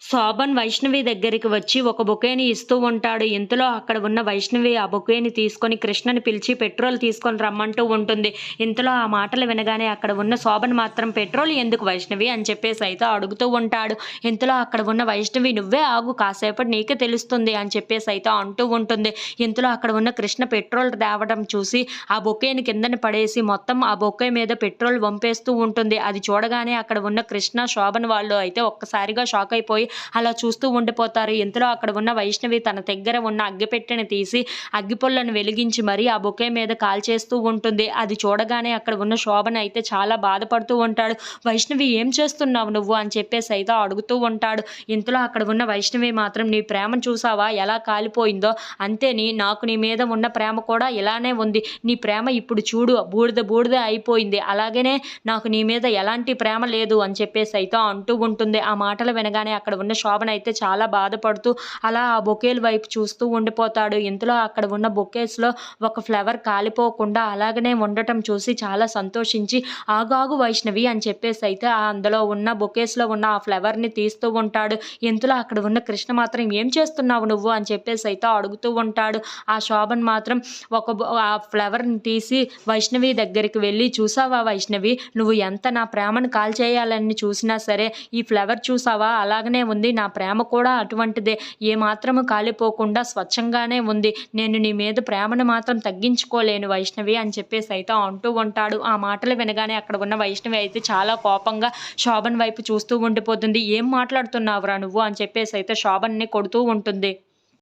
శోభన్ వైష్ణవి దగ్గరికి వచ్చి ఒక బొకేని ఇస్తూ ఉంటాడు. ఇంతలో అక్కడ ఉన్న వైష్ణవి ఆ బొకేని తీసుకొని కృష్ణని పిలిచి పెట్రోల్ తీసుకొని రమ్మంటూ ఉంటుంది. ఇంతలో ఆ మాటలు వినగానే అక్కడ ఉన్న శోభన్ మాత్రం పెట్రోల్ ఎందుకు వైష్ణవి అని చెప్పేసి అయితే అడుగుతూ ఉంటాడు. ఇంతలో అక్కడ ఉన్న వైష్ణవి నువ్వే ఆగు కాసేపటి నీకే తెలుస్తుంది అని చెప్పేసి అయితే అంటూ ఉంటుంది. ఇంతలో అక్కడ ఉన్న కృష్ణ పెట్రోల్ తేవడం చూసి ఆ బొకేని కిందని పడేసి మొత్తం ఆ బొకే మీద పెట్రోల్ వంపేస్తూ ఉంటుంది. అది చూడగానే అక్కడ ఉన్న కృష్ణ శోభన్ వాళ్ళు అయితే ఒక్కసారిగా షాక్ అయిపోయి అలా చూస్తూ ఉండిపోతారు. ఇంతలో అక్కడ ఉన్న వైష్ణవి తన దగ్గర ఉన్న అగ్గిపెట్టెని తీసి అగ్గిపుల్లను వెలిగించి మరీ ఆ బొకే మీద కాల్చేస్తూ ఉంటుంది. అది చూడగానే అక్కడ ఉన్న శోభన్ అయితే చాలా బాధపడుతూ ఉంటాడు. వైష్ణవి ఏం చేస్తున్నావు నువ్వు అని చెప్పేసి అయితే అడుగుతూ ఉంటాడు. ఇంతలో అక్కడ ఉన్న వైష్ణవి మాత్రం నీ ప్రేమను చూసావా ఎలా కాలిపోయిందో, అంతేని నాకు నీ మీద ఉన్న ప్రేమ కూడా ఇలానే ఉంది. నీ ప్రేమ ఇప్పుడు చూడు బూడిద బూడిద అయిపోయింది. అలాగనే నాకు నీ మీద ఎలాంటి ప్రేమ లేదు అని చెప్పేసి అయితే అంటూ ఉంటుంది. ఆ మాటలు వినగానే అక్కడ ఉన్న శోభన్ అయితే చాలా బాధపడుతూ అలా ఆ బొకేల వైపు చూస్తూ ఉండిపోతాడు. ఇంతలో అక్కడ ఉన్న బొకేస్లో ఒక ఫ్లవర్ కాలిపోకుండా అలాగనే ఉండటం చూసి చాలా సంతోషించి ఆగాగు వైష్ణవి అని చెప్పేసి అయితే అందులో ఉన్న బొకేస్లో ఉన్న ఆ ఫ్లవర్ని తీస్తూ ఉంటాడు. ఇంతలో అక్కడ ఉన్న కృష్ణ మాత్రం ఏం చేస్తున్నావు నువ్వు అని చెప్పేసి అయితే అడుగుతూ ఉంటాడు. ఆ శోభన్ మాత్రం ఆ ఫ్లవర్ని తీసి వైష్ణవి దగ్గరికి వెళ్ళి చూసావా వైష్ణవి నువ్వు ఎంత నా ప్రేమను కాల్చేయాలని చూసినా సరే ఈ ఫ్లవర్ చూసావా అలాగనే ఉంది. నా ప్రేమ కూడా అటువంటిదే. ఏ మాత్రము కాలిపోకుండా స్వచ్ఛంగానే ఉంది. నేను నీ మీద ప్రేమను మాత్రం తగ్గించుకోలేను వైష్ణవి అని చెప్పేసి అయితే అంటూ ఉంటాడు. ఆ మాటలు వినగానే అక్కడ ఉన్న వైష్ణవి అయితే చాలా కోపంగా శోభన్ వైపు చూస్తూ ఉండిపోతుంది. ఏం మాట్లాడుతున్నావురా నువ్వు అని చెప్పేసి అయితే శోభన్ని కొడుతూ ఉంటుంది.